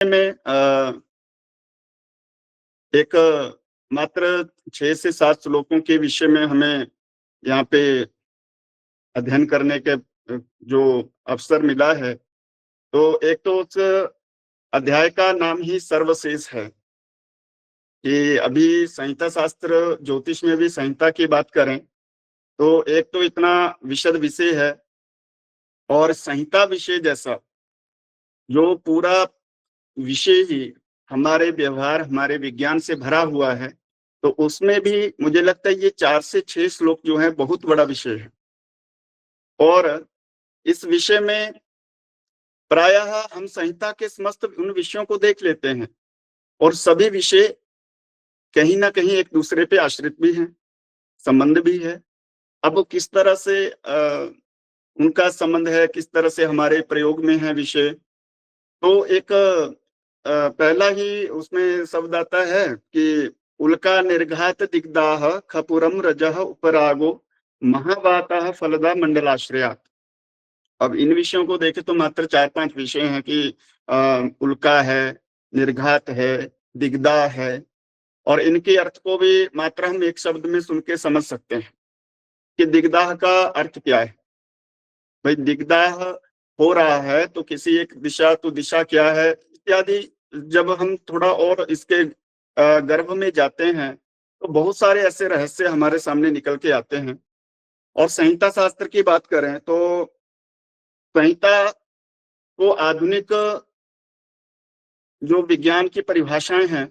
में एक मात्र 6 से 7 श्लोकों के विषय में हमें यहाँ पे अध्ययन करने के जो अवसर मिला है, तो एक तो उस अध्याय का नाम ही सर्वशेष है कि अभी संहिता शास्त्र ज्योतिष में भी संहिता की बात करें, तो एक तो इतना विशद विषय है और संहिता विषय जैसा जो पूरा विषय ही हमारे व्यवहार, हमारे विज्ञान से भरा हुआ है, तो उसमें भी मुझे लगता है ये 4 से 6 श्लोक जो हैं बहुत बड़ा विषय है। और इस विषय में प्रायः हम संहिता के समस्त उन विषयों को देख लेते हैं और सभी विषय कहीं न कहीं एक दूसरे पे आश्रित भी हैं, संबंध भी है। अब वो किस तरह से उनका संबंध है, किस तरह से हमारे प्रयोग में है विषय, तो एक पहला ही उसमें शब्द आता है कि उल्का निर्घात दिग्दाह खपुरम रजः उपरागो महावाताः फलदा मंडलाश्रयात्। अब इन विषयों को देखें तो मात्र 4-5 विषय हैं कि उल्का है, निर्घात है, दिग्दाह है और इनके अर्थ को भी मात्र हम एक शब्द में सुन के समझ सकते हैं कि दिग्दाह का अर्थ क्या है। भाई दिग्दाह हो रहा है तो किसी एक दिशा, तो दिशा क्या है इत्यादि। जब हम थोड़ा और इसके गर्भ में जाते हैं तो बहुत सारे ऐसे रहस्य हमारे सामने निकल के आते हैं। और संहिता शास्त्र की बात करें तो संहिता को आधुनिक जो विज्ञान की परिभाषाएं हैं,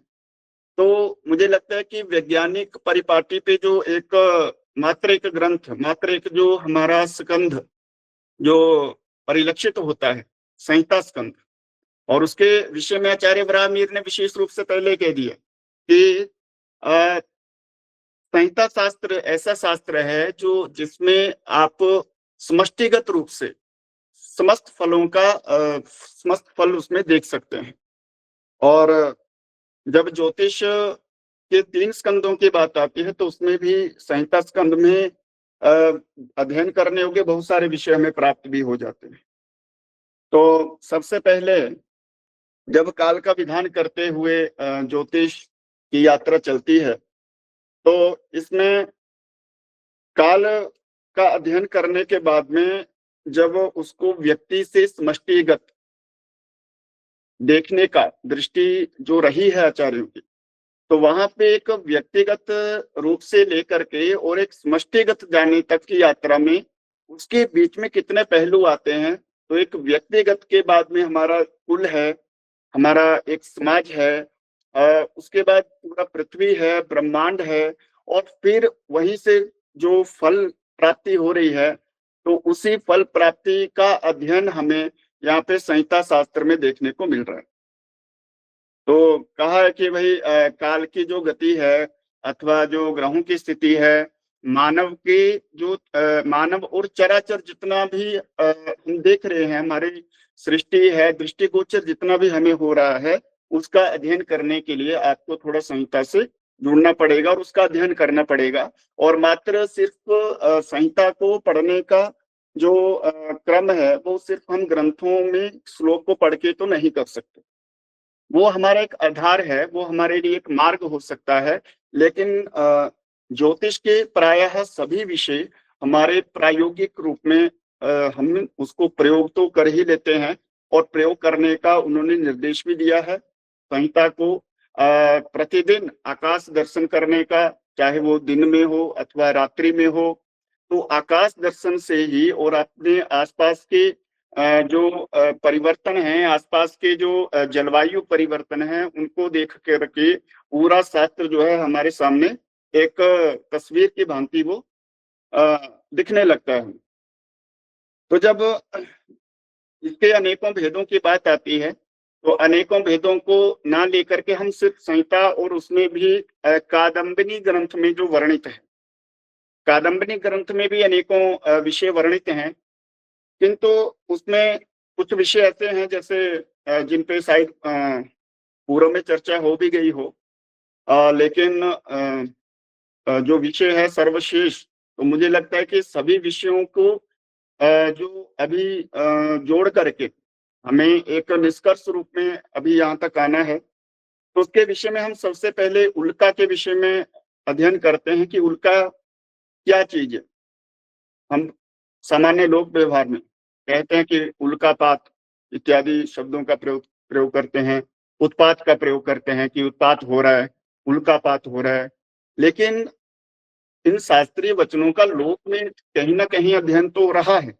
तो मुझे लगता है कि वैज्ञानिक परिपाटी पे जो एक मात्र एक ग्रंथ, मात्र एक जो हमारा स्कंध जो परिलक्षित होता है, संहिता स्कंध, और उसके विषय में आचार्य वराहमिहिर ने विशेष रूप से पहले कह दिया कि अ, संहिता शास्त्र ऐसा शास्त्र है जो जिसमें आप समष्टिगत रूप से समस्त फल उसमें देख सकते हैं। और जब ज्योतिष के 3 स्कंदों की बात आती है तो उसमें भी संहिता स्कंद में अ, अध्ययन करने योग्य बहुत सारे विषय हमें प्राप्त भी हो जाते हैं। तो सबसे पहले जब काल का विधान करते हुए ज्योतिष की यात्रा चलती है, तो इसमें काल का अध्ययन करने के बाद में जब उसको व्यक्ति से समष्टिगत देखने का दृष्टि जो रही है आचार्यों की, तो वहां पे एक व्यक्तिगत रूप से लेकर के और एक समष्टिगत जाने तक की यात्रा में उसके बीच में कितने पहलू आते हैं। तो एक व्यक्तिगत के बाद में हमारा कुल है, हमारा एक समाज है, उसके बाद पूरा पृथ्वी है, ब्रह्मांड है, और फिर वहीं से जो फल प्राप्ति हो रही है, तो उसी फल प्राप्ति का अध्ययन हमें यहाँ पे संहिता शास्त्र में देखने को मिल रहा है। तो कहा है कि भाई काल की जो गति है अथवा जो ग्रहों की स्थिति है, मानव की जो मानव और चराचर जितना भी हम देख रहे हैं, हमारी सृष्टि है, दृष्टिगोचर जितना भी हमें हो रहा है, उसका अध्ययन करने के लिए आपको थोड़ा संहिता से जुड़ना पड़ेगा और उसका अध्ययन करना पड़ेगा। और मात्र सिर्फ संहिता को पढ़ने का जो क्रम है, वो सिर्फ हम ग्रंथों में श्लोक को पढ़ के तो नहीं कर सकते। वो हमारा एक आधार है, वो हमारे लिए एक मार्ग हो सकता है, लेकिन ज्योतिष के प्रायः सभी विषय हमारे प्रायोगिक रूप में हम उसको प्रयोग तो कर ही लेते हैं और प्रयोग करने का उन्होंने निर्देश भी दिया है। संहिता को प्रतिदिन आकाश दर्शन करने का, चाहे वो दिन में हो अथवा रात्रि में हो, तो आकाश दर्शन से ही और अपने आसपास के जो परिवर्तन हैं, आसपास के जो जलवायु परिवर्तन हैं, उनको देख कर के पूरा शास्त्र जो है हमारे सामने एक तस्वीर की भांति वो दिखने लगता है। तो जब इसके अनेकों भेदों की बात आती है, तो अनेकों भेदों को ना लेकर के हम सिर्फ संहिता और उसमें भी कादम्बिनी ग्रंथ में जो वर्णित है, कादम्बिनी ग्रंथ में भी अनेकों विषय वर्णित हैं, किंतु उसमें कुछ विषय ऐसे हैं जैसे जिन पे शायद पूर्व में चर्चा हो भी गई हो, लेकिन जो विषय है सर्वशेष, तो मुझे लगता है कि सभी विषयों को जो अभी जोड़ करके हमें एक निष्कर्ष रूप में अभी यहाँ तक आना है, तो उसके विषय में हम सबसे पहले उल्का के विषय में अध्ययन करते हैं कि उल्का क्या चीज़ है? हम सामान्य लोक व्यवहार में कहते हैं कि उल्कापात इत्यादि शब्दों का प्रयोग प्रयोग करते हैं, उत्पात का प्रयोग करते हैं कि उत्पात हो रहा है, उल्कापात हो रहा है। लेकिन इन शास्त्रीय वचनों का लोक में कहीं न कहीं अध्ययन तो रहा है,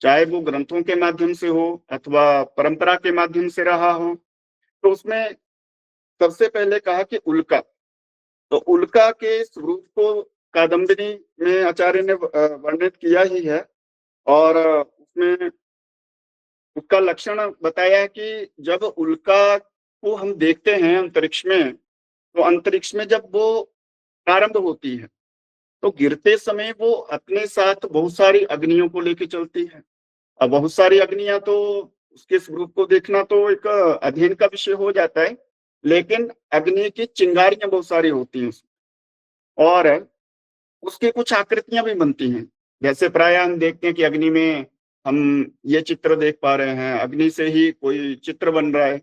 चाहे वो ग्रंथों के माध्यम से हो अथवा परंपरा के माध्यम से रहा हो। तो उसमें सबसे पहले कहा कि उल्का, तो उल्का के स्वरूप को कादम्बिनी में आचार्य ने वर्णित किया ही है और उसमें उसका लक्षण बताया है कि जब उल्का को हम देखते हैं अंतरिक्ष में, तो अंतरिक्ष में जब वो प्रारंभ होती है, तो गिरते समय वो अपने साथ बहुत सारी अग्नियों को लेके चलती है। अब बहुत सारी अग्नियाँ तो उसके स्वरूप को देखना तो एक अध्ययन का विषय हो जाता है, लेकिन अग्नि की चिंगारियाँ बहुत सारी होती हैं उसमें और उसकी कुछ आकृतियाँ भी बनती हैं। जैसे प्रायः हम देखते हैं कि अग्नि में हम ये चित्र देख पा रहे हैं, अग्नि से ही कोई चित्र बन रहा है।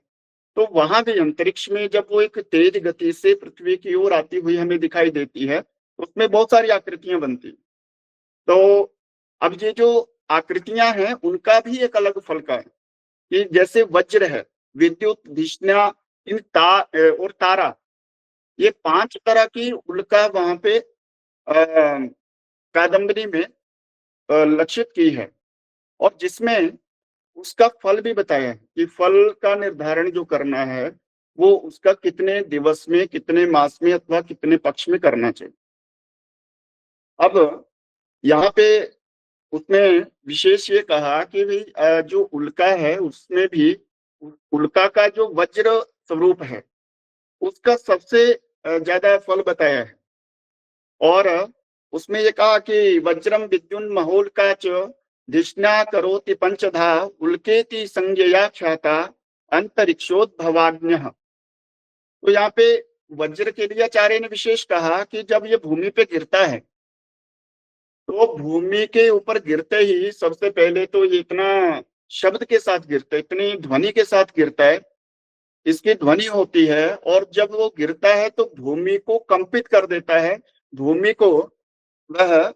तो वहाँ भी अंतरिक्ष में जब वो एक तेज गति से पृथ्वी की ओर आती हुई हमें दिखाई देती है, तो उसमें बहुत सारी आकृतियाँ बनती हैं। तो अब ये जो आकृतियाँ हैं, उनका भी एक अलग फलका है कि जैसे वज्र है, विद्युत, धिषणा, और तारा, ये 5 तरह की उल्का वहाँ पे कादम्बरी में लक्षित की है और जिसमें उसका फल भी बताया है कि फल का निर्धारण जो करना है, वो उसका कितने दिवस में, कितने मास में अथवा कितने पक्ष में करना चाहिए। अब यहाँ पे उसने विशेष ये कहा कि भई जो उल्का है उसमें भी उल्का का जो वज्र स्वरूप है, उसका सबसे ज़्यादा फल बताया है और उसमें ये कहा कि वज्रम विद्युन्महोल्का च धिषणा करोति पंचधा उल्केति संज्ञया ख्याता अंतरिक्षोद्भवाग्न्यः। तो यहाँ पे वज्र के लिए आचार्य ने विशेष कहा कि जब ये भूमि पे गिरता है, तो भूमि के ऊपर गिरते ही सबसे पहले तो ये इतना शब्द के साथ गिरता है, इतनी ध्वनि के साथ गिरता है, इसकी ध्वनि होती है और जब वो गिरता है तो भूमि को कंपित कर देता है, भूमि को वह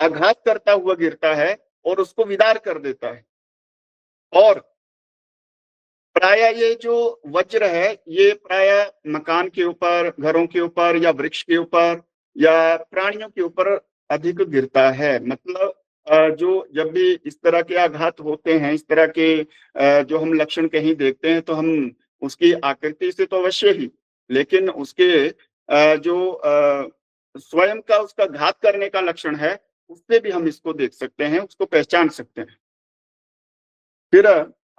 आघात करता हुआ गिरता है और उसको विदार कर देता है। और प्रायः ये जो वज्र है, ये प्रायः मकान के ऊपर, घरों के ऊपर या वृक्ष के ऊपर या प्राणियों के ऊपर अधिक गिरता है। मतलब जो जब भी इस तरह के आघात होते हैं, इस तरह के जो हम लक्षण कहीं देखते हैं, तो हम उसकी आकृति से तो अवश्य ही, लेकिन उसके जो स्वयं का उसका घात करने का लक्षण है, उससे भी हम इसको देख सकते हैं, उसको पहचान सकते हैं। फिर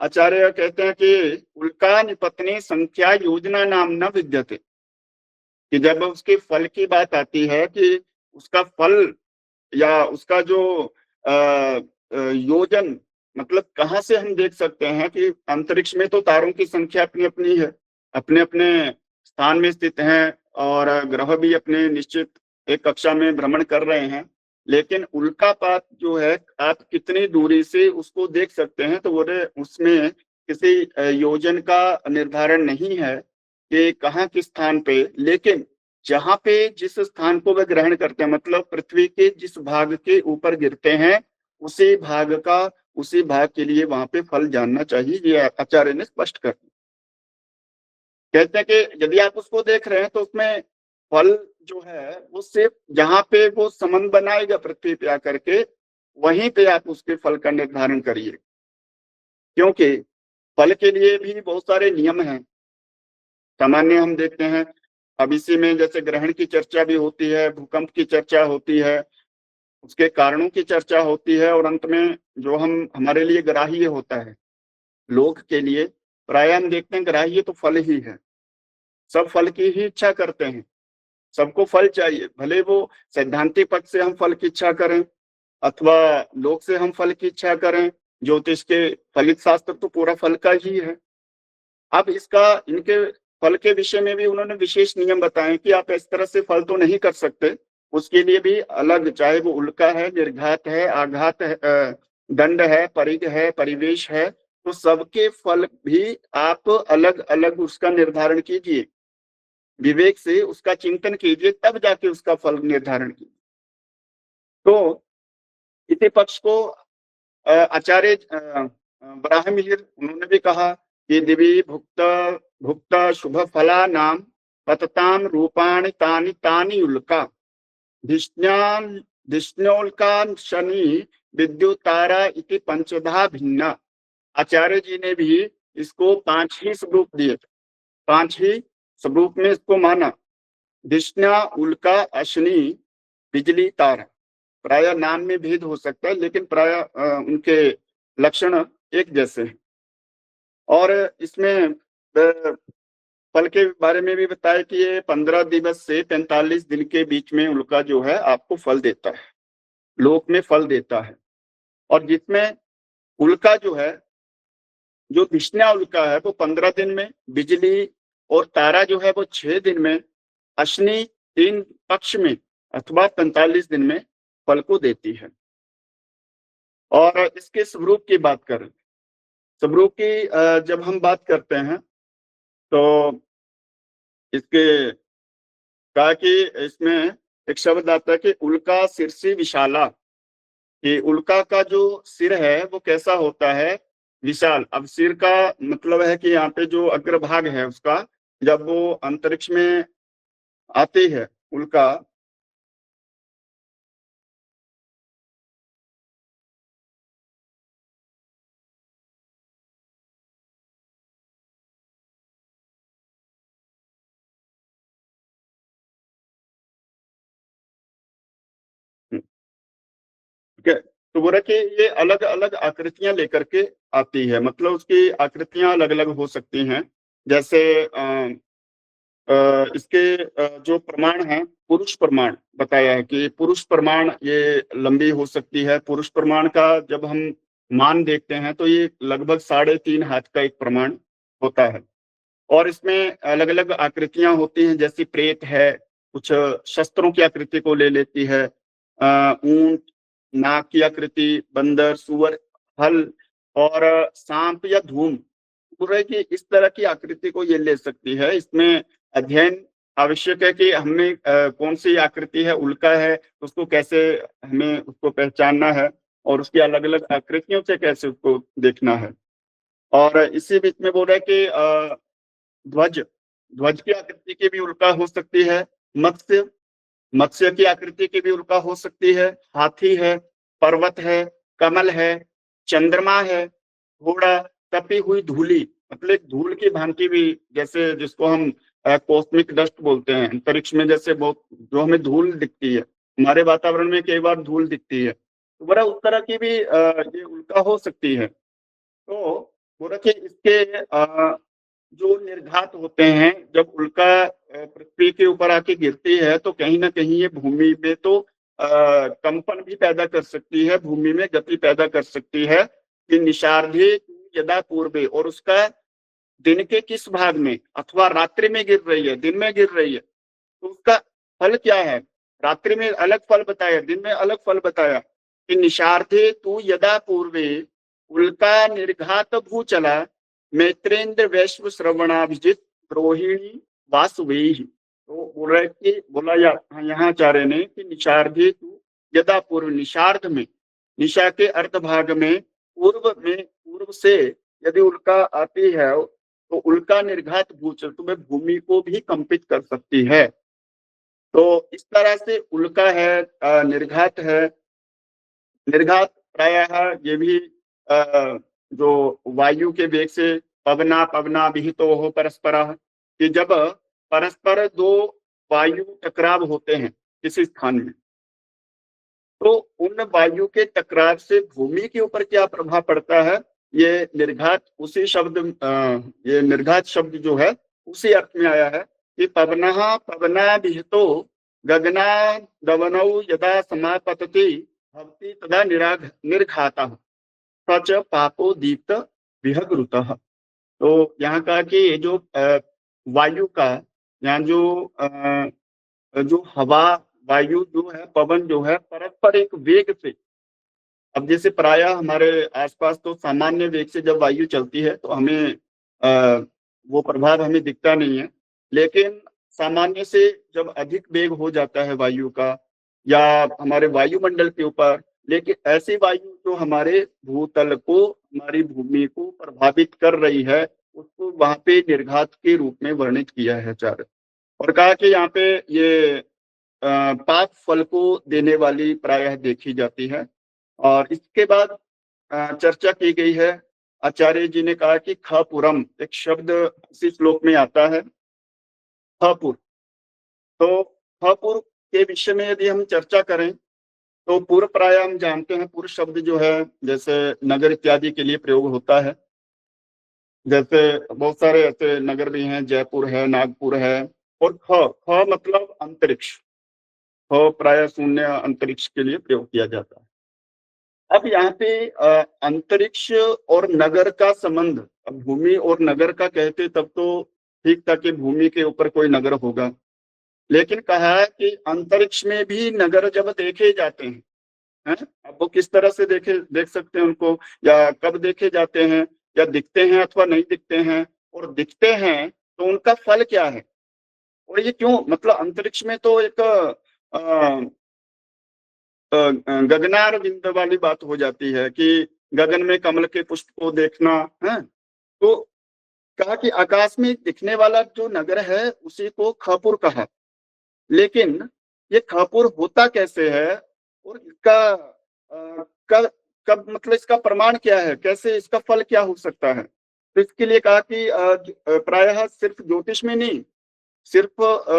आचार्य कहते हैं कि उल्का निपतने संख्या योजना नाम न विद्यते, कि जब उसके फल की बात आती है कि उसका फल या उसका जो योजन, मतलब कहाँ से हम देख सकते हैं कि अंतरिक्ष में तो तारों की संख्या अपनी-अपनी है, अपने-अपने स्थान में स्थित हैं और ग्रह भी अपने निश्चित एक कक्षा में भ्रमण कर रहे हैं। लेकिन उल्कापात जो है, आप कितनी दूरी से उसको देख सकते हैं, तो बोले उसमें किसी योजन का निर्धारण नहीं है कि कहाँ किस स्थान पे, लेकिन जहाँ पे जिस स्थान को वह ग्रहण करते हैं, मतलब पृथ्वी के जिस भाग के ऊपर गिरते हैं, उसी भाग के लिए वहाँ पे फल जानना चाहिए, ये आचार्य ने स्पष्ट कर दिया। कहते हैं कि यदि आप उसको देख रहे हैं तो उसमें फल जो है वो सिर्फ जहाँ पे वो संबंध बनाएगा पृथ्वी पे आकर के, वहीं पे आप उसके फल का निर्धारण करिए। क्योंकि फल के लिए भी बहुत सारे नियम हैं। सामान्य हम देखते हैं, अब इसी में जैसे ग्रहण की चर्चा भी होती है, भूकंप की चर्चा होती है, उसके कारणों की चर्चा होती है और अंत में जो हम हमारे लिए ग्राह्य होता है, लोक के लिए प्रायः हम देखते हैं ग्राह्य तो फल ही है। सब फल की ही इच्छा करते हैं, सबको फल चाहिए, भले वो सैद्धांतिक पक्ष से हम फल की इच्छा करें अथवा लोक से हम फल की इच्छा करें, ज्योतिष के फलित शास्त्र तो पूरा फल का ही है। अब इसका इनके फल के विषय में भी उन्होंने विशेष नियम बताए कि आप इस तरह से फल तो नहीं कर सकते, उसके लिए भी अलग, चाहे वो उल्का है, निर्घात है, आघात है, दंड है, परिघ है, परिवेश है, तो सबके फल भी आप अलग-अलग उसका निर्धारण कीजिए। विवेक से उसका चिंतन कीजिए, तब जाके उसका फल निर्धारण कीजिए। तो इसी पक्ष को आचार्य ब्राह्मण उन्होंने भी कहा कि दिवि भुक्त भुक्त शुभ फलानां पतताम रूपाणि तानि तानि उल्का धिष्ण्यान धिष्ण्योल्कान शनि विद्युतारा इति पंचधा भिन्ना। आचार्य जी ने भी इसको 5 ही स्वरूप दिए, 5 ही स्वरूप में इसको माना। धिष्ण्या, उल्का, अश्नि, बिजली, तारा। प्राय नाम में भेद हो सकता है, लेकिन प्राय उनके लक्षण एक जैसे हैं। और इसमें फल के बारे में भी बताया कि ये 15 दिवस से 45 दिन के बीच में उल्का जो है आपको फल देता है, लोक में फल देता है। और जिसमें उल्का जो है, जो विष्णा उल्का है वो 15 दिन में, बिजली और तारा जो है वो 6 दिन में, अश्नि 3 पक्ष में अथवा 45 दिन में फल को देती है। और इसके स्वरूप की बात करें, स्वरूप की जब हम बात करते हैं तो इसके कहा कि इसमें एक शब्द आता है कि उल्का शीर्षि विशाला, कि उल्का का जो सिर है वो कैसा होता है, विशाल। अब सिर का मतलब है कि यहाँ पे जो अग्रभाग है उसका, जब वो अंतरिक्ष में आती है उल्का, ठीक है, तो बोला कि ये अलग अलग आकृतियां लेकर के आती है, मतलब उसकी आकृतियां अलग अलग हो सकती हैं। जैसे इसके जो प्रमाण है, पुरुष प्रमाण बताया है कि पुरुष प्रमाण ये लंबी हो सकती है। पुरुष प्रमाण का जब हम मान देखते हैं तो ये लगभग 3.5 हाथ का एक प्रमाण होता है। और इसमें अलग अलग आकृतियां होती हैं, जैसे प्रेत है, कुछ शस्त्रों की आकृति को ले लेती है, ऊंट, नाग की आकृति, बंदर, सुअर, हल और सांप या धूम, पूरे की इस तरह की आकृति को ये ले सकती है। इसमें अध्ययन आवश्यक है कि हमें कौन सी आकृति है, उल्का है तो उसको कैसे हमें उसको पहचानना है, और उसकी अलग अलग आकृतियों से कैसे उसको देखना है। और इसी बीच में बोल रहा है कि ध्वज, ध्वज की आकृति की भी उल्का हो सकती है। मत्स्य, मत्स्य की आकृति की भी उल्का हो सकती है। हाथी है, पर्वत है, कमल है, चंद्रमा है, घोड़ा, तपी हुई धूली, मतलब एक धूल की भांति भी, जैसे जिसको हम कॉस्मिक डस्ट बोलते हैं, अंतरिक्ष में जैसे बहुत जो हमें धूल दिखती है, हमारे वातावरण में कई बार धूल दिखती है, तो बड़ा उस तरह की भी ये उल्का हो सकती है। तो बोला कि इसके जो निर्घात होते हैं, जब उल्का पृथ्वी के ऊपर आके गिरती है तो कहीं ना कहीं ये भूमि में तो कंपन भी पैदा कर सकती है, भूमि में गति पैदा कर सकती है कि निशार्धे यदा पूर्वे, और उसका दिन के किस भाग में अथवा रात्रि में गिर रही है, दिन में गिर रही है, तो उसका फल क्या है। रात्रि में अलग फल बताया, दिन में अलग फल बताया कि निशार्थे तू यदा पूर्वे उल्का निर्घात भूचला मैत्रेंद्र वैश्व श्रवणाभिजित रोहिणी वासुवेही। तो बोल रहे कि बोला यहाँ आचार्य ने कि निशार्धे तू यदा पूर्व, निशार्ध में, निशा के अर्ध भाग में, पूर्व से यदि उल्का आती है तो उल्का निर्घात भूचल तुम्हें भूमि को भी कंपित कर सकती है। तो इस तरह से उल्का है, निर्घात है। निर्घात प्रायः ये भी जो वायु के वेग से पवना पवना विहितो हो परस्पर, कि जब परस्पर दो वायु टकराव होते हैं किसी स्थान में, तो उन वायु के टकराव से भूमि के ऊपर क्या प्रभाव पड़ता है, ये निर्घात उसी शब्द ये निर्घात शब्द जो है उसी अर्थ में आया है कि पवनः पवना विहितो गगना दवनौ यदा समापतति भवति तदा निर्घातः सच पापो दीप्त विहगृतः। तो यहाँ कहा कि ये जो वायु का, यहाँ जो हवा, वायु जो है, पवन जो है, परस्पर एक वेग से अब जैसे प्रायः हमारे आसपास तो सामान्य वेग से जब वायु चलती है तो हमें वो प्रभाव हमें दिखता नहीं है। लेकिन सामान्य से जब अधिक वेग हो जाता है वायु का या हमारे वायुमंडल के ऊपर, लेकिन ऐसी वायु जो हमारे भूतल को, हमारी भूमि को प्रभावित कर रही है, उसको वहाँ पे निर्घात के रूप में वर्णित किया है आचार्य। और कहा कि यहाँ पे ये पाप फल को देने वाली प्रायः देखी जाती है। और इसके बाद चर्चा की गई है। आचार्य जी ने कहा कि खपुरम एक शब्द इसी श्लोक में आता है, खपुर। तो खपुर के विषय में यदि हम चर्चा करें तो पूर्व प्राय हम जानते हैं, पूर्व शब्द जो है जैसे नगर इत्यादि के लिए प्रयोग होता है। जैसे बहुत सारे ऐसे नगर भी हैं, जयपुर है, नागपुर है। और ख ख मतलब अंतरिक्ष, ख प्राय शून्य अंतरिक्ष के लिए प्रयोग किया जाता है। अब यहाँ पे अंतरिक्ष और नगर का संबंध, अब भूमि और नगर का कहते तब तो ठीक था कि भूमि के ऊपर कोई नगर होगा। लेकिन कहा है कि अंतरिक्ष में भी नगर जब देखे जाते हैं, अब वो किस तरह से देख सकते हैं उनको, या कब देखे जाते हैं, या दिखते हैं अथवा नहीं दिखते हैं, और दिखते हैं तो उनका फल क्या है, और ये क्यों, मतलब अंतरिक्ष में तो एक गगनार विंद वाली बात हो जाती है कि गगन में कमल के पुष्प को देखना है। तो कहा कि आकाश में दिखने वाला जो नगर है उसी को खपुर कहा। लेकिन ये खपुर होता कैसे है, और इसका कब कब मतलब इसका प्रमाण क्या है, कैसे इसका फल क्या हो सकता है। तो इसके लिए कहा कि प्रायः सिर्फ ज्योतिष में नहीं, सिर्फ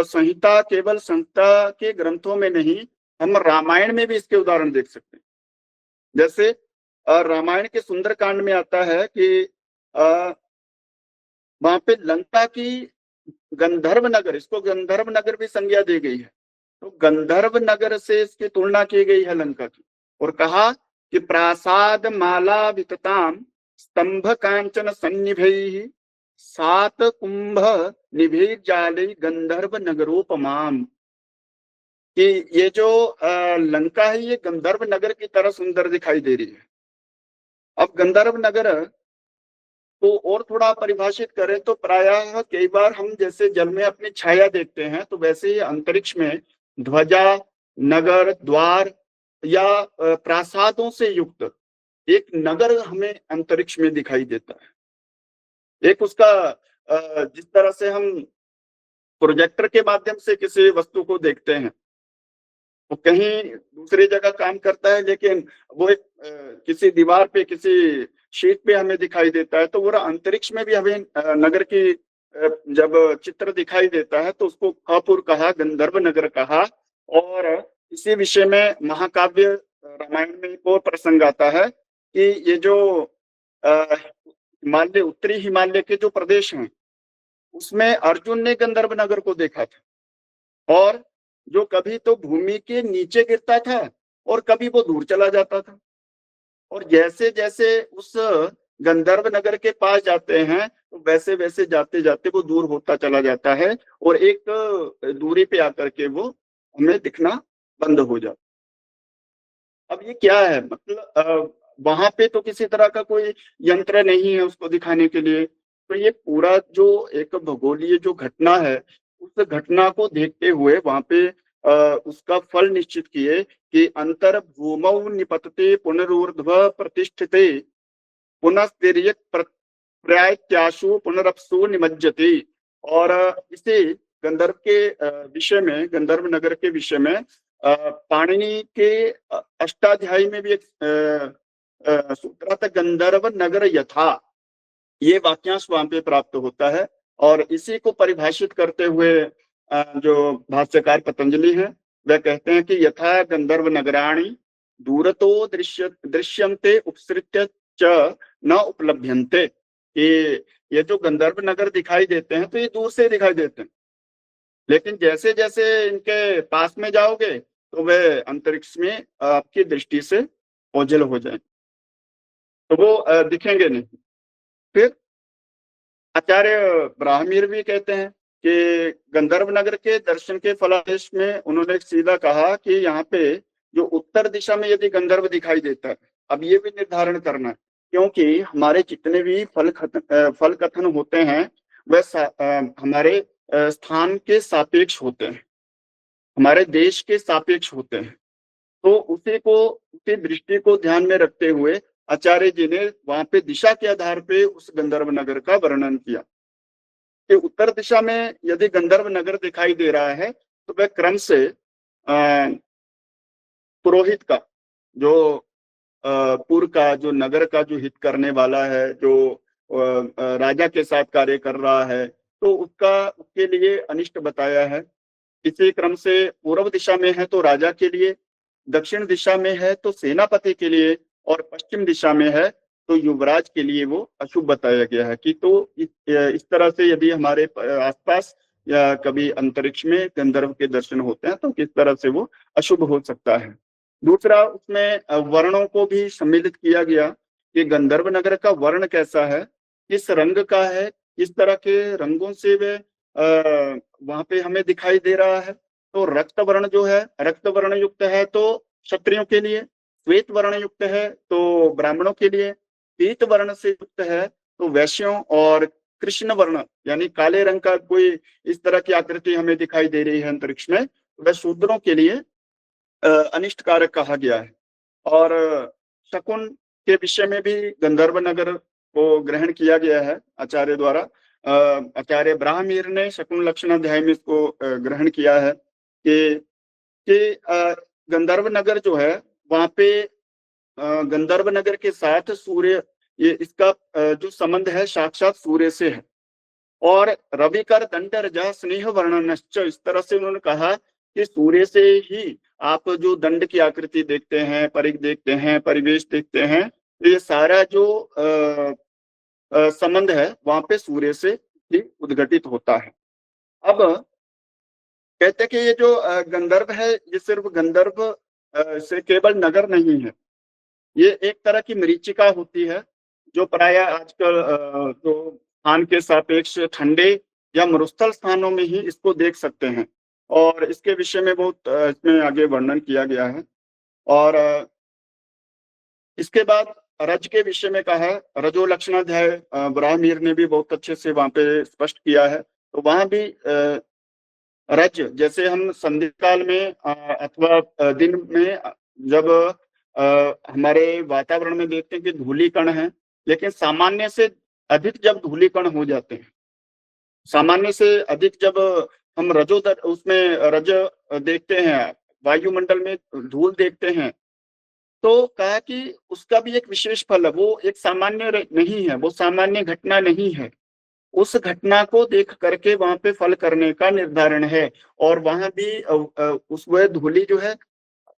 संहिता, केवल संहिता के ग्रंथों में नहीं, हम रामायण में भी इसके उदाहरण देख सकते हैं। जैसे रामायण के सुंदरकांड में आता है कि वहां पे लंका की गंधर्व नगर, इसको गंधर्व नगर भी संज्ञा दी गई है। तो गंधर्व नगर से इसकी तुलना की गई है लंका की, और कहा कि प्रासाद माला वितताम स्तंभ कांचन सन्निभैः सात कुंभ निभे जाले गंधर्व नगरोपमाम। कि ये जो लंका है ये गंधर्व नगर की तरह सुंदर दिखाई दे रही है। अब गंधर्व नगर को और थोड़ा परिभाषित करें तो प्रायः कई बार हम जैसे जल में अपनी छाया देखते हैं, तो वैसे ही अंतरिक्ष में ध्वजा, नगर, द्वार या प्रासादों से युक्त एक नगर हमें अंतरिक्ष में दिखाई देता है। एक उसका जिस तरह से हम प्रोजेक्टर के माध्यम से किसी वस्तु को देखते हैं, तो कहीं दूसरी जगह काम करता है, लेकिन वो एक किसी दीवार पे, किसी शीट पे हमें दिखाई देता है। तो वो अंतरिक्ष में भी हमें नगर की जब चित्र दिखाई देता है तो उसको खपुर कहा, गंधर्व नगर कहा। और इसी विषय में महाकाव्य रामायण में एक और प्रसंग आता है कि ये जो हिमालय, उत्तरी हिमालय के जो प्रदेश हैं उसमें अर्जुन ने गंधर्व नगर को देखा था, और जो कभी तो भूमि के नीचे गिरता था और कभी वो दूर चला जाता था। और जैसे जैसे उस गंधर्व नगर के पास जाते हैं तो वैसे वैसे जाते जाते वो दूर होता चला जाता है, और एक दूरी पे आकर के वो हमें दिखना बंद हो जाता। अब ये क्या है, मतलब वहां पे तो किसी तरह का कोई यंत्र नहीं है उसको दिखाने के लिए। तो ये पूरा जो एक भूगोलीय जो घटना है, उस घटना को देखते हुए वहां पे उसका फल निश्चित किए कि अंतर भूमौ निपतते पुनरूर्ध्व प्रतिष्ठिते पुनस्तिर्यक प्रत्याशु पुनरपसु निमज्जते। और इसे गंधर्व के विषय में, गंधर्व नगर के विषय में पाणिनि के अष्टाध्यायी में भी एक सूत्र था, गंधर्व नगर यथा, ये वाक्यांश वहां पे प्राप्त होता है। और इसी को परिभाषित करते हुए जो भाष्यकार पतंजलि हैं वह कहते हैं कि यथा गंधर्व नगराणि दूरतो दृश्यन्ते उपसृत्य च न उपलभ्यन्ते। ये जो गंधर्व नगर दिखाई देते हैं तो ये दूर से दिखाई देते हैं, लेकिन जैसे जैसे इनके पास में जाओगे तो वह अंतरिक्ष में आपकी दृष्टि से ओझल हो जाए, तो वो दिखेंगे नहीं। फिर आचार्य ब्राह्मीर भी कहते हैं कि गंधर्व नगर के दर्शन के फलादेश में उन्होंने सीधा कहा कि यहाँ पे जो उत्तर दिशा में यदि गंधर्व दिखाई देता है अब ये भी निर्धारण करना है, क्योंकि हमारे जितने भी फल कथन होते हैं, वह हमारे स्थान के सापेक्ष होते हैं, हमारे देश के सापेक्ष होते हैं। तो उसी दृष्टि को ध्यान में रखते हुए आचार्य जी ने वहाँ पे दिशा के आधार पे उस गंधर्व नगर का वर्णन किया कि उत्तर दिशा में यदि गंधर्व नगर दिखाई दे रहा है, तो वह क्रम से पुरोहित का जो पुर का जो नगर का जो हित करने वाला है, जो राजा के साथ कार्य कर रहा है, तो उसके लिए अनिष्ट बताया है। इसी क्रम से पूर्व दिशा में है तो राजा के लिए, दक्षिण दिशा में है तो सेनापति के लिए, और पश्चिम दिशा में है तो युवराज के लिए वो अशुभ बताया गया है। कि तो इस तरह से यदि हमारे आसपास या कभी अंतरिक्ष में गंधर्व के दर्शन होते हैं तो किस तरह से वो अशुभ हो सकता है। दूसरा, उसमें वर्णों को भी सम्मिलित किया गया कि गंधर्व नगर का वर्ण कैसा है, किस रंग का है, किस तरह के रंगों से वे वहां पे हमें दिखाई दे रहा है। तो रक्त वर्ण जो है, रक्त वर्ण युक्त है तो क्षत्रियों के लिए, श्वेत वर्ण युक्त है तो ब्राह्मणों के लिए, पीत वर्ण से युक्त है तो वैश्यों, और कृष्ण वर्ण यानी काले रंग का कोई इस तरह की आकृति हमें दिखाई दे रही है अंतरिक्ष में, वह शूद्रों के लिए अनिष्ट कारक कहा गया है। और शकुन के विषय में भी गंधर्व नगर को ग्रहण किया गया है आचार्य द्वारा। आचार्य ब्राह्मीर ने शकुन लक्षणाध्याय में इसको ग्रहण किया है कि गंधर्व नगर जो है वहां पे गंधर्व नगर के साथ सूर्य, ये इसका जो संबंध है साक्षात सूर्य से है। और रविकर दंड रजा स्नेह वर्णनश्च, इस तरह से उन्होंने कहा कि सूर्य से ही आप जो दंड की आकृति देखते हैं, परिघ देखते हैं, परिवेश देखते हैं, तो ये सारा जो संबंध है वहां पे सूर्य से ही उद्घटित होता है। अब कहते हैं कि ये जो गंधर्व है, ये सिर्फ गंधर्व से केवल नगर नहीं है, ये एक तरह की मरीचिका होती है जो प्राय आजकल जो स्थान के सापेक्ष ठंडे या मरुस्थल स्थानों में ही इसको देख सकते हैं। और इसके विषय में बहुत इसमें आगे वर्णन किया गया है। और इसके बाद रज के विषय में कहा है, रजो लक्षणाध्याय ब्राह्मीर ने भी बहुत अच्छे से वहां पे स्पष्ट किया है। तो वहां भी रज, जैसे हम संध्या काल में अथवा दिन में जब हमारे वातावरण में देखते हैं कि धूली कण है, लेकिन सामान्य से अधिक जब धूली कण हो जाते हैं, सामान्य से अधिक जब हम उसमें रज देखते हैं, वायुमंडल में धूल देखते हैं, तो कहा कि उसका भी एक विशेष फल है, वो एक सामान्य नहीं है, वो सामान्य घटना नहीं है। उस घटना को देख करके वहां पे फल करने का निर्धारण है। और वहां भी उस वह धूलि जो है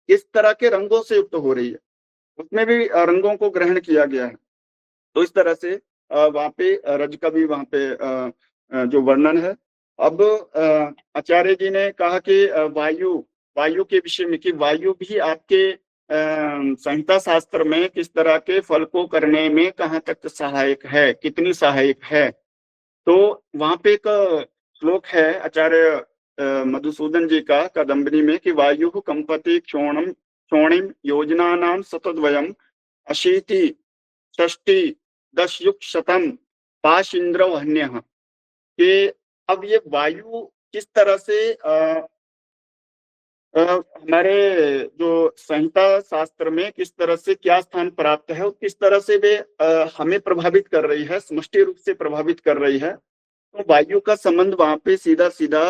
इस तरह के रंगों से युक्त हो रही है, उसमें भी रंगों को ग्रहण किया गया है। तो इस तरह से वहां पे रज का भी वहां पे जो वर्णन है। अब आचार्य जी ने कहा कि वायु वायु के विषय में कि वायु भी आपके संहिता शास्त्र में किस तरह के फल को करने में कहाँ तक सहायक है, कितनी सहायक है। तो वहां पे एक श्लोक है आचार्य मधुसूदन जी का कादम्बरी में कि वायु कंपति क्षोणिम योजना नाम सतद्वयम अशीति षष्टि दश युग शतम पाशिंद्र वन्य। कि अब ये वायु किस तरह से हमारे जो संहिता शास्त्र में किस तरह से क्या स्थान प्राप्त है और किस तरह से वे हमें प्रभावित कर रही है, समष्टि रूप से प्रभावित कर रही है। तो वायु का संबंध वहां पे सीधा सीधा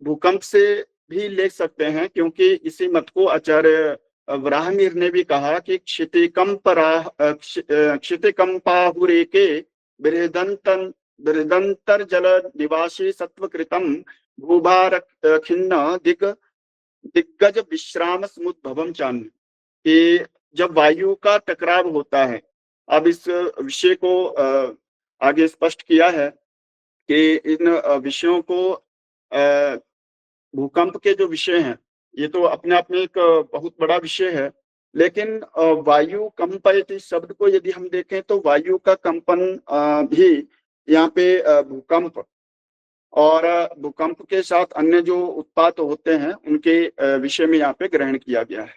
भूकंप से भी ले सकते हैं, क्योंकि इसी मत को आचार्य ब्राह्मीर ने भी कहा कि क्षितिकंपाहुरेके बृहदंतर जल निवासी सत्वकृतम भूभार खिन्न दिग्गज विश्राम समुद्भवम चान्य। कि जब वायु का टकराव होता है, अब इस विषय को आगे स्पष्ट किया है कि इन विषयों को भूकंप के जो विषय हैं, ये तो अपने आप में एक बहुत बड़ा विषय है। लेकिन वायु कंपयति शब्द को यदि हम देखें तो वायु का कंपन भी यहाँ पे भूकंप और भूकंप के साथ अन्य जो उत्पात होते हैं उनके विषय में यहाँ पे ग्रहण किया गया है।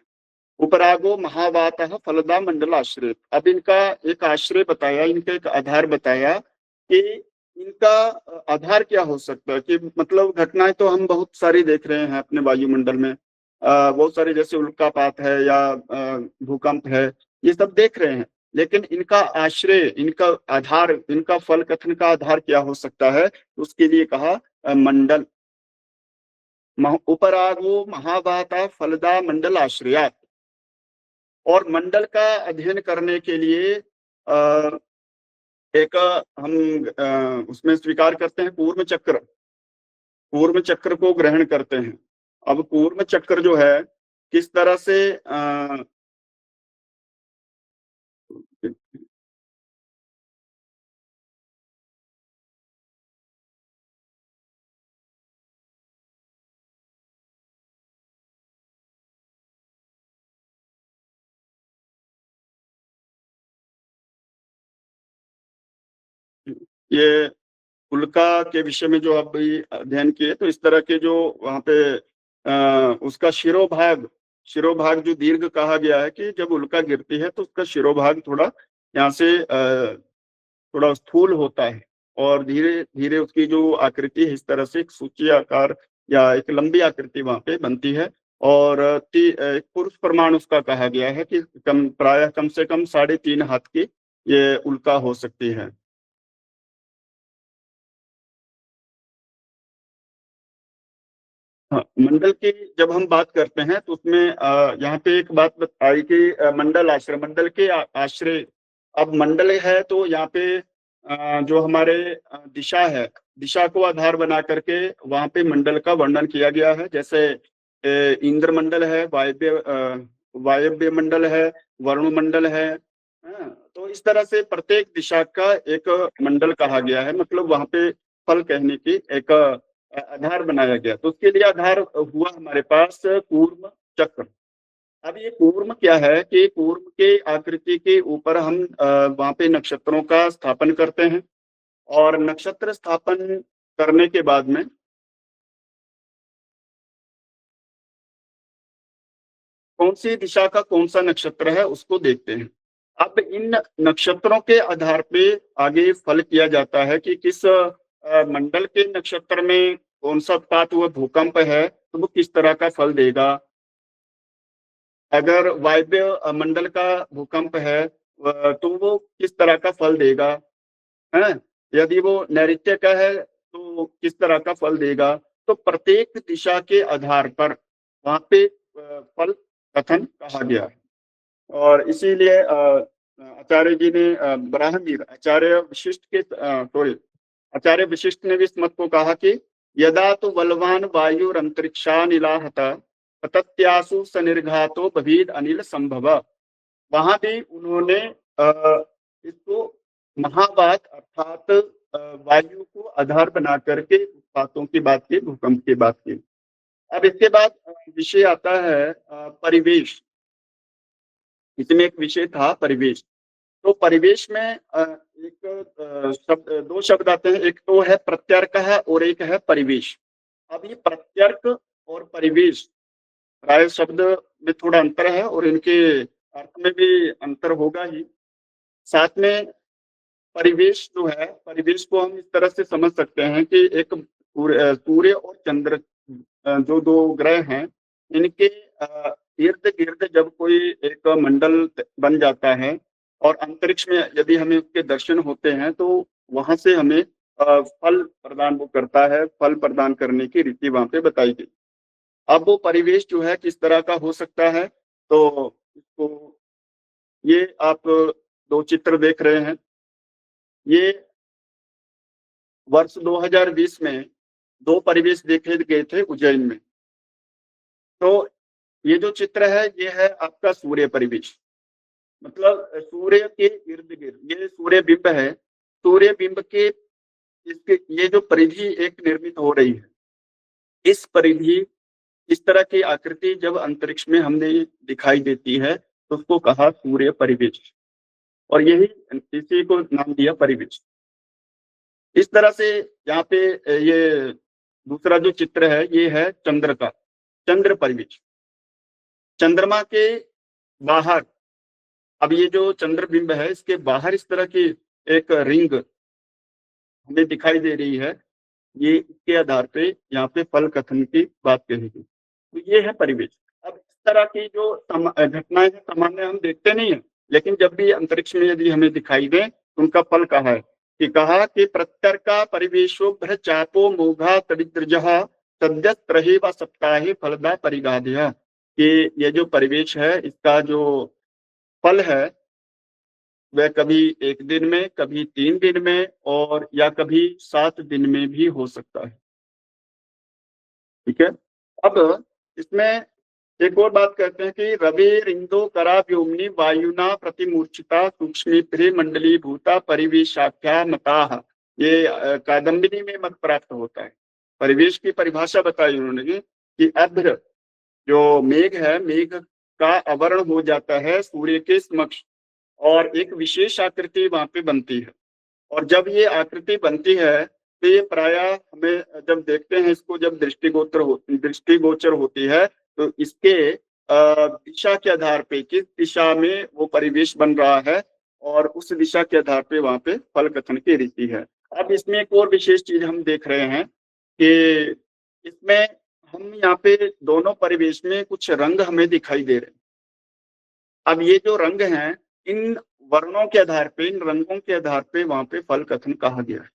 उपरागो महावातः फलदा मंडलाश्रय। अब इनका एक आश्रय बताया, इनका एक आधार बताया कि इनका आधार क्या हो सकता है, कि मतलब घटनाएं तो हम बहुत सारी देख रहे हैं अपने वायुमंडल में, बहुत सारे, जैसे उल्कापात है या भूकंप है, ये सब देख रहे हैं। लेकिन इनका आश्रय, इनका आधार, इनका फल कथन का आधार क्या हो सकता है, उसके लिए कहा मंडल। उपरागो महावाता फलदा मंडल आश्रयात। और मंडल का अध्ययन करने के लिए एक हम उसमें स्वीकार करते हैं कूर्म चक्र, कूर्म चक्र को ग्रहण करते हैं। अब कूर्म चक्र जो है किस तरह से ये उल्का के विषय में जो अभी अध्ययन किए, तो इस तरह के जो वहाँ पे उसका शिरोभाग, शिरोभाग जो दीर्घ कहा गया है कि जब उल्का गिरती है तो उसका शिरोभाग थोड़ा यहाँ से थोड़ा स्थूल होता है, और धीरे धीरे उसकी जो आकृति है इस तरह से एक सूची आकार या एक लंबी आकृति वहां पे बनती है। और एक पुरुष प्रमाण उसका कहा गया है कि प्रायः कम से कम 3.5 हाथ की ये उल्का हो सकती है। हाँ, मंडल की जब हम बात करते हैं तो उसमें यहाँ पे एक बात बताई कि मंडल आश्रय, मंडल के आश्रय। अब मंडल है तो यहाँ पे जो हमारे दिशा है, दिशा को आधार बना करके वहाँ पे मंडल का वर्णन किया गया है। जैसे इंद्र मंडल है, वायव्य मंडल है, वरुण मंडल है। हाँ, तो इस तरह से प्रत्येक दिशा का एक मंडल कहा गया है, मतलब वहाँ पे फल कहने की एक आधार बनाया गया। तो उसके लिए आधार हुआ हमारे पास कूर्म चक्र। अब ये कूर्म क्या है कि कूर्म के आकृति के ऊपर हम वहाँ पे नक्षत्रों का स्थापन करते हैं, और नक्षत्र स्थापन करने के बाद में कौन सी दिशा का कौन सा नक्षत्र है उसको देखते हैं। अब इन नक्षत्रों के आधार पे आगे फल किया जाता है कि किस मंडल के नक्षत्र में कौन सा उत्पात हुआ भूकंप है तो वो किस तरह का फल देगा। अगर वायव्य मंडल का भूकंप है तो वो किस तरह का फल देगा, है। यदि वो नैऋत्य का है तो किस तरह का फल देगा। तो प्रत्येक दिशा के आधार पर वहां पे फल कथन कहा गया है। और इसीलिए आचार्य जी ने ब्राह्मण आचार्य विशिष्ट के सॉरी आचार्य विशिष्ट ने भी इस मत को कहा कि यदा तो बलवान वायुर अंतरिक्षानिलाहत तत्यासु सनिर्घातो भवीद अनिल संभव। वहां भी उन्होंने इसको महावात अर्थात वायु को आधार बना करके बातों की बात की, भूकंप की बात की। अब इसके बाद विषय आता है परिवेश। इसमें एक विषय था परिवेश। तो परिवेश में एक शब्द, दो शब्द आते हैं, एक तो है प्रत्यर्क है और एक है परिवेश। अब ये प्रत्यर्क और परिवेश प्राय शब्द में थोड़ा अंतर है और इनके अर्थ में भी अंतर होगा ही। साथ में परिवेश जो है, परिवेश को हम इस तरह से समझ सकते हैं कि एक सूर्य और चंद्र जो दो ग्रह हैं, इनके इर्द गिर्द जब कोई एक मंडल बन जाता है और अंतरिक्ष में यदि हमें उसके दर्शन होते हैं तो वहां से हमें फल प्रदान वो करता है, फल प्रदान करने की रीति वहां पे बताई गई। अब वो परिवेश जो है किस तरह का हो सकता है, तो इसको ये आप दो चित्र देख रहे हैं। ये वर्ष 2020 में दो परिवेश देखे गए थे उज्जैन में। तो ये जो चित्र है ये है आपका सूर्य परिवेश, मतलब सूर्य के इर्द गिर्द ये सूर्य बिंब है। सूर्य बिंब के इसके ये जो परिधि एक निर्मित हो रही है, इस परिधि, इस तरह की आकृति जब अंतरिक्ष में हमने दिखाई देती है तो उसको कहा सूर्य परिवेश, और यही इसी को नाम दिया परिवेश। इस तरह से यहाँ पे ये दूसरा जो चित्र है ये है चंद्र का, चंद्र परिवेश। चंद्रमा के बाहर, अब ये जो चंद्रबिंब है इसके बाहर इस तरह की एक रिंग हमें दिखाई दे रही है, ये इसके आधार पे यहाँ पे फल कथन की बात कही गई। तो ये है परिवेश। अब इस तरह की जो घटनाएँ हैं सामान्य हम देखते नहीं हैं, लेकिन जब भी अंतरिक्ष में यदि हमें दिखाई दें, तो उनका फल कहा है कि प्रत्यर्का परिवेशो चापो मोघा तडिद्रजः सद्यस्त्रहि व सप्ताहे फलदा परिगाधयः, कि ये जो परिवेश है इसका जो फल है वह कभी 1 दिन में, कभी 3 दिन में और या कभी 7 दिन में भी हो सकता है। ठीक है? अब इसमें एक और बात कहते हैं कि रविरिंदो कराव्योम्नि वायुना प्रतिमूर्छिता सूक्ष्मीभ्रे मंडलीभूता परिवेशाख्या मताः। ये कादम्बिनी में मत प्राप्त होता है। परिवेश की परिभाषा बताई उन्होंने कि अभ्र जो मेघ है, मेघ का आवरण हो जाता है सूर्य के समक्ष और एक विशेष आकृति वहाँ पे बनती है। और जब ये आकृति बनती है, तो ये प्रायः हमें जब देखते हैं इसको, जब दृष्टिगोचर होती है, तो इसके दिशा के आधार पे किस दिशा में वो परिवेश बन रहा है और उस दिशा के आधार पे वहाँ पे फल कथन की रीति है। अब इसमें एक और विशेष चीज़ हम देख रहे हैं कि इसमें हम यहाँ पे दोनों परिवेश में कुछ रंग हमें दिखाई दे रहे हैं। अब ये जो रंग हैं, इन वर्णों के आधार पे, इन रंगों के आधार पे वहाँ पे फल कथन कहा गया है।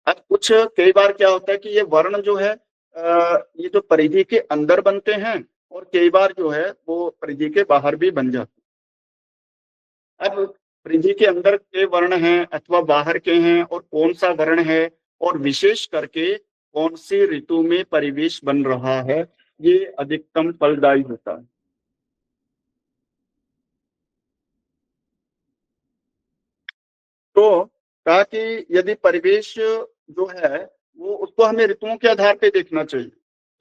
अब कुछ कई बार क्या होता है कि ये वर्ण जो है ये जो परिधि के अंदर बनते हैं और कई बार जो है वो परिधि के बाहर भी बन जाते हैं। अब परिधि के अंदर के वर्ण हैं अथवा बाहर के हैं और कौन-सा वर्ण है और विशेष करके कौन-सी ऋतु में परिवेश बन रहा है, ये अधिकतम फलदायी होता है। तो कहा कि यदि परिवेश जो है वो उसको हमें ऋतुओं के आधार पे देखना चाहिए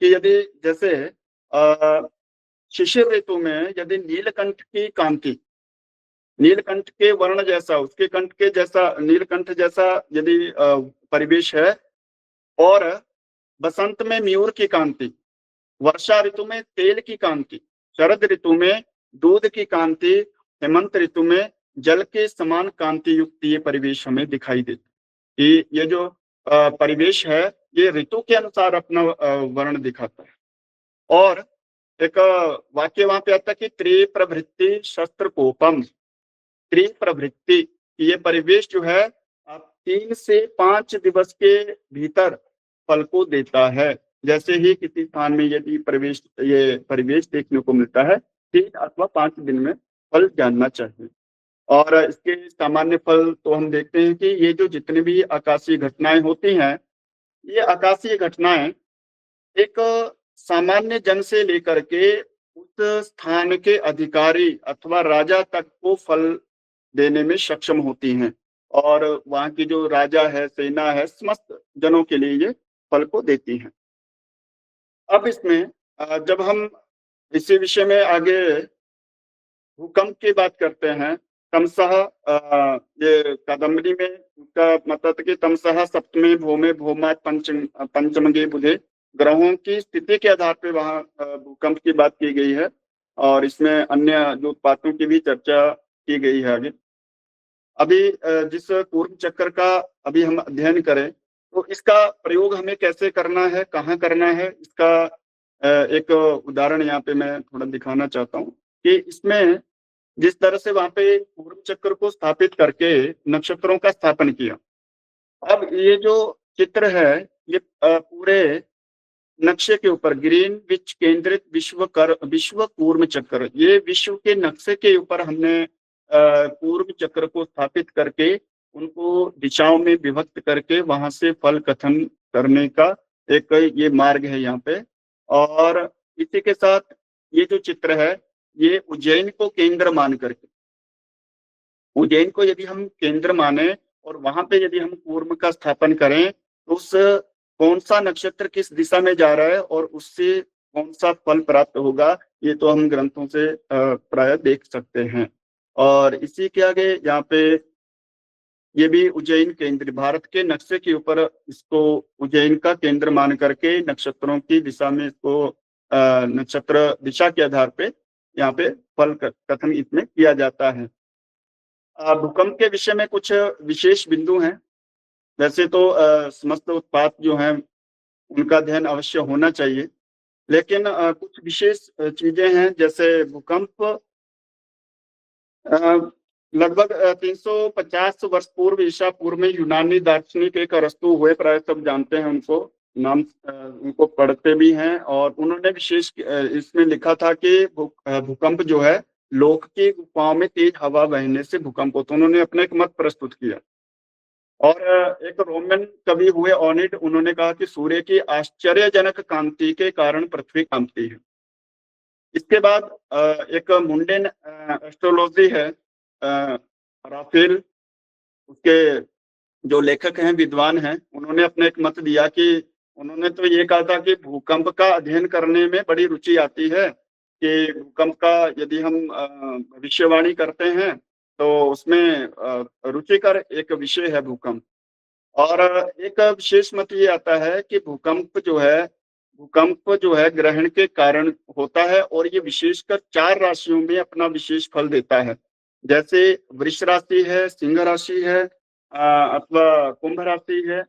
कि यदि जैसे शिशिर ऋतु में यदि नीलकंठ की कांति, नीलकंठ के वर्ण जैसा, उसके कंठ के जैसा, नीलकंठ जैसा यदि परिवेश है और बसंत में मयूर की कांति, वर्षा ऋतु में तेल की कांति, शरद ऋतु में दूध की कांति, हेमंत ऋतु में जल के समान कांति युक्त ये परिवेश हमें दिखाई देता है कि ये जो परिवेश है ये ऋतु के अनुसार अपना वर्ण दिखाता है। और एक वाक्य वहां पे आता है कि त्रिप्रभृति शस्त्र कोपम, त्रिप्रभृति, ये परिवेश जो है आप 3 से 5 दिवस के भीतर फल को देता है। जैसे ही किसी स्थान में यदि ये परिवेश देखने को मिलता है, 3 अथवा 5 दिन में फल जानना चाहिए। और इसके सामान्य फल तो हम देखते हैं कि ये जो जितनी भी आकाशीय घटनाएं होती हैं, ये आकाशीय घटनाएं एक सामान्य जन से लेकर के उस स्थान के अधिकारी अथवा राजा तक को फल देने में सक्षम होती हैं और वहाँ की जो राजा है, सेना है, समस्त जनों के लिए ये फल को देती हैं। अब इसमें जब हम इसी विषय में आगे भूकंप की बात करते हैं, तमसः ये कादम्बरी में उसका मतलब था कि तमसः सप्तमे भौमे भौमात् पंचमगे बुधे, ग्रहों की स्थिति के आधार पे वहाँ भूकंप की बात की गई है और इसमें अन्य जो उत्पातों की भी चर्चा की गई है आगे। अभी जिस कूर्म चक्र का अभी हम अध्ययन करें, तो इसका प्रयोग हमें कैसे करना है, कहाँ करना है, इसका एक उदाहरण यहाँ पे मैं थोड़ा दिखाना चाहता हूँ कि इसमें जिस तरह से वहाँ पे कूर्म चक्र को स्थापित करके नक्षत्रों का स्थापन किया। अब ये जो चित्र है, ये पूरे नक्शे के ऊपर ग्रीनविच केंद्रित विश्व कूर्म चक्र, ये विश्व के नक्शे के ऊपर हमने कूर्म चक्र को स्थापित करके उनको दिशाओं में विभक्त करके वहां से फल कथन करने का एक ये मार्ग है यहाँ पे। और इसी के साथ ये जो चित्र है, ये उज्जैन को केंद्र मान करके, उज्जैन को यदि हम केंद्र माने और वहां पे यदि हम कूर्म का स्थापन करें, तो उस कौन सा नक्षत्र किस दिशा में जा रहा है और उससे कौन सा फल प्राप्त होगा, ये तो हम ग्रंथों से प्राय देख सकते हैं। और इसी के आगे यहाँ पे ये भी उज्जैन केंद्र, भारत के नक्शे के ऊपर इसको उज्जैन का केंद्र मान करके नक्षत्रों की दिशा में इसको नक्षत्र दिशा के आधार पे यहाँ पे फल कथन इसमें किया जाता है। भूकंप के विषय में कुछ विशेष बिंदु हैं। वैसे तो समस्त उत्पात जो हैं उनका अध्ययन अवश्य होना चाहिए। लेकिन कुछ विशेष चीज़ें हैं, जैसे भूकंप अ, लगभग 350 वर्ष पूर्व ईसा पूर्व में यूनानी दार्शनिक एक अरस्तू हुए, प्राय सब जानते हैं उनको, नाम उनको पढ़ते भी हैं, और उन्होंने विशेष इसमें लिखा था कि भूकंप जो है, लोक की गुफाओं में तेज हवा बहने से भूकंप होता है। उन्होंने अपना एक मत प्रस्तुत किया। और एक रोमन कवि हुए ओनिड, उन्होंने कहा कि सूर्य की आश्चर्यजनक कांति के कारण पृथ्वी कांपती है। इसके बाद एक मुंडेन एस्ट्रोलॉजी है, राफेल, उसके जो लेखक हैं, विद्वान हैं, उन्होंने अपना एक मत दिया कि उन्होंने तो ये कहा था कि भूकंप का अध्ययन करने में बड़ी रुचि आती है, कि भूकंप का यदि हम भविष्यवाणी करते हैं तो उसमें रुचिकर एक विषय है भूकंप। और एक विशेष मत ये आता है कि भूकंप जो है ग्रहण के कारण होता है, और ये विशेषकर 4 राशियों में अपना विशेष फल देता है। जैसे वृष राशि है, सिंह राशि है, अथवा कुंभ राशि है,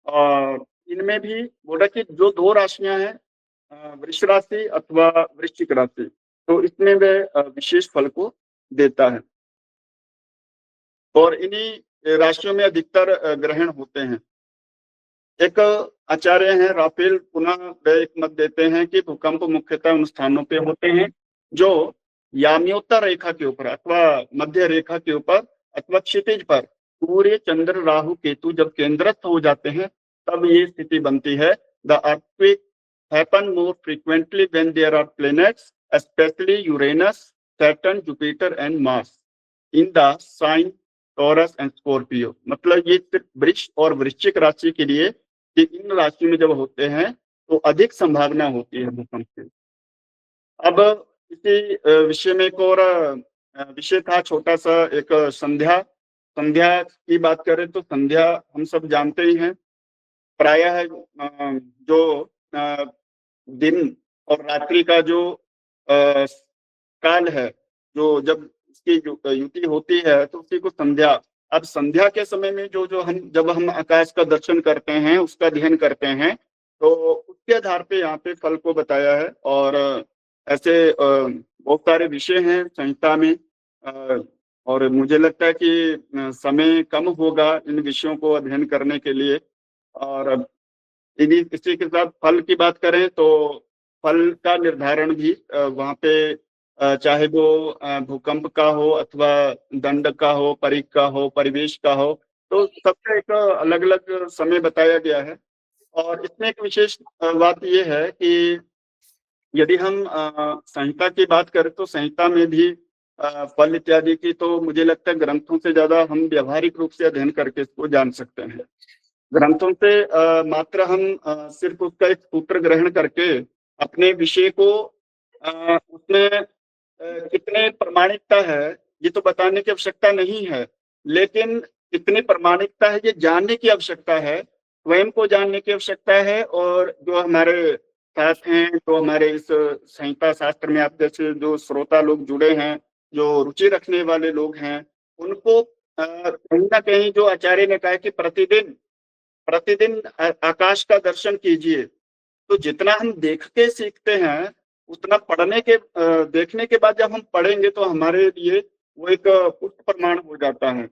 और इनमें भी बोला कि जो 2 राशियाँ हैं, वृष राशि अथवा वृश्चिक राशि, तो इसमें वह विशेष फल को देता है। और इन्हीं राशियों में अधिकतर ग्रहण होते हैं। एक आचार्य हैं राफेल, पुनः वे एक मत देते हैं कि भूकंप मुख्यतः उन स्थानों पे होते हैं जो याम्योत्तर रेखा के ऊपर अथवा मध्य रेखा के ऊपर अथवा क्षितिज पर सूर्य, चंद्र, राहु, केतु जब केंद्रस्थ हो जाते हैं, तब ये स्थिति बनती है। The earthquake happen more frequently when there are planets, specially Uranus, Saturn, Jupiter and Mars in the sign Taurus and Scorpio. मतलब ये सिर्फ वृष और वृश्चिक राशि के लिए, कि इन राशि में जब होते हैं तो अधिक संभावना होती है भूकंप की। अब इसी विषय में एक और विषय था छोटा सा, एक संध्या। संध्या की बात करें तो संध्या हम सब जानते ही हैं। प्रायः जो दिन और रात्रि का जो अ, काल है, जो जब इसकी जो युति होती है तो उसी को संध्या। अब संध्या के समय में जब हम आकाश का दर्शन करते हैं, उसका अध्ययन करते हैं, तो उसके आधार पे यहाँ पे फल को बताया है। और ऐसे बहुत सारे विषय हैं संहिता में, और मुझे लगता है कि समय कम होगा इन विषयों को अध्ययन करने के लिए। और इन्हीं इसी के साथ फल की बात करें तो फल का निर्धारण भी वहाँ पे चाहे वो भूकंप का हो अथवा दंड का हो, परिघ का हो, परिवेश का हो, तो सबका एक अलग-अलग समय बताया गया है। और इसमें एक विशेष बात ये है कि यदि हम संहिता की बात करें तो संहिता में भी फल इत्यादि की तो मुझे लगता है ग्रंथों से ज़्यादा हम व्यावहारिक रूप से अध्ययन करके इसको जान सकते हैं। ग्रंथों से मात्र हम सिर्फ उसका एक सूत्र ग्रहण करके अपने विषय को उसमें कितने प्रामाणिकता है, ये तो बताने की आवश्यकता नहीं है। लेकिन कितनी प्रामाणिकता है, ये जानने की आवश्यकता है, स्वयं को जानने की आवश्यकता है। और जो हमारे साथ हैं, जो हमारे इस संहिता शास्त्र में आप जैसे जो श्रोता लोग जुड़े हैं, जो रुचि रखने वाले लोग हैं, उनको कहीं न कहीं जो आचार्य ने कहा है कि प्रतिदिन प्रतिदिन आकाश का दर्शन कीजिए। तो जितना हम देख के सीखते हैं, उतना देखने के बाद जब हम पढ़ेंगे तो हमारे लिए वो एक पुष्ट प्रमाण हो जाता है।